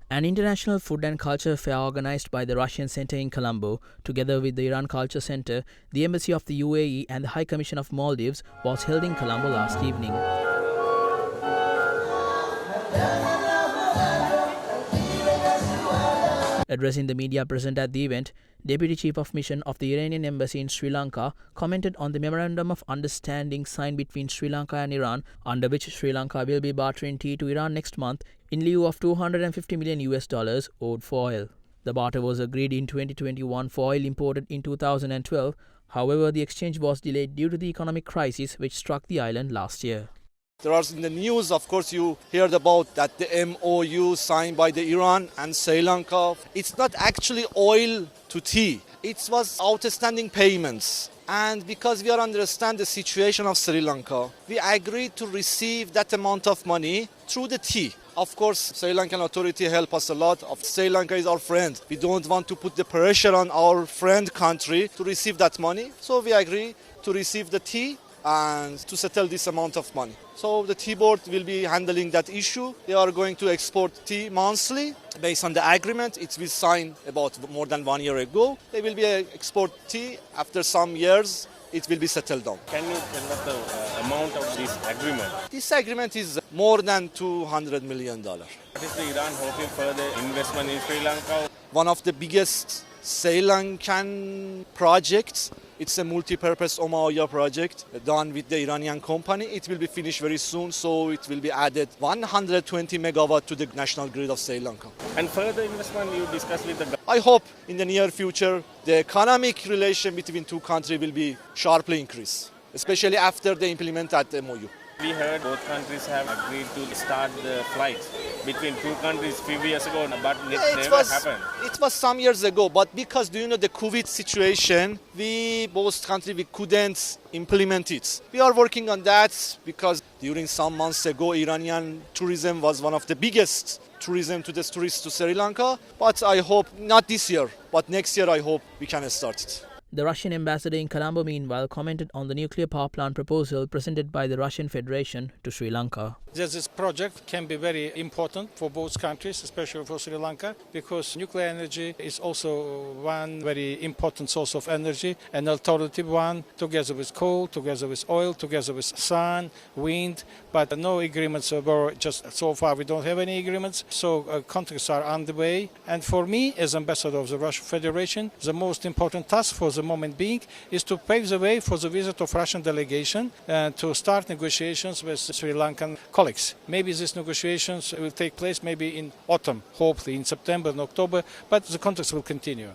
An international food and culture fair organized by the Russian Center in Colombo, together with the Iran Culture Center, the Embassy of the UAE and the High Commission of Maldives, was held in Colombo last evening. Addressing the media present at the event, Deputy Chief of Mission of the Iranian Embassy in Sri Lanka commented on the Memorandum of Understanding signed between Sri Lanka and Iran, under which Sri Lanka will be bartering tea to Iran next month in lieu of $250 million owed for oil. The barter was agreed in 2021 for oil imported in 2012. However, the exchange was delayed due to the economic crisis which struck the island last year. There are in the news, of course, you heard about that the MOU signed by the Iran and Sri Lanka. It's not actually oil to tea. It was outstanding payments. And because we understand the situation of Sri Lanka, we agreed to receive that amount of money through the tea. Of course, Sri Lankan authority help us a lot. Sri Lanka is our friend. We don't want to put the pressure on our friend country to receive that money. So we agree to receive the tea and to settle this amount of money. So the tea board will be handling that issue. They are going to export tea monthly based on the agreement. It was signed about more than 1 year ago. They will be export tea. After some years, it will be settled down. Can you tell us the amount of this agreement? This agreement is more than $200 million. What is the Iran hoping for the investment in Sri Lanka? One of the biggest Sri Lankan projects. It's a multi-purpose Omaoya project done with the Iranian company. It will be finished very soon, so it will be added 120 megawatt to the national grid of Sri Lanka. And further investment you discuss with the government? I hope in the near future the economic relation between two countries will be sharply increased, especially after they implement that MOU. We heard both countries have agreed to start the flights between two countries few years ago, but it never happened. It was some years ago, but because the COVID situation, both countries we couldn't implement it. We are working on that because during some months ago, Iranian tourism was one of the biggest tourism to the tourists to Sri Lanka. But I hope not this year, but next year I hope we can start it. The Russian ambassador in Colombo, meanwhile, commented on the nuclear power plant proposal presented by the Russian Federation to Sri Lanka. This project can be very important for both countries, especially for Sri Lanka, because nuclear energy is also one very important source of energy, an alternative one, together with coal, together with oil, together with sun, wind, but no agreements just so far we don't have any agreements, so contacts are underway. And for me, as ambassador of the Russian Federation, the most important task for the moment being is to pave the way for the visit of Russian delegation to start negotiations with Sri Lankan colleagues. Maybe these negotiations will take place maybe in autumn, hopefully in September and October, but the contacts will continue.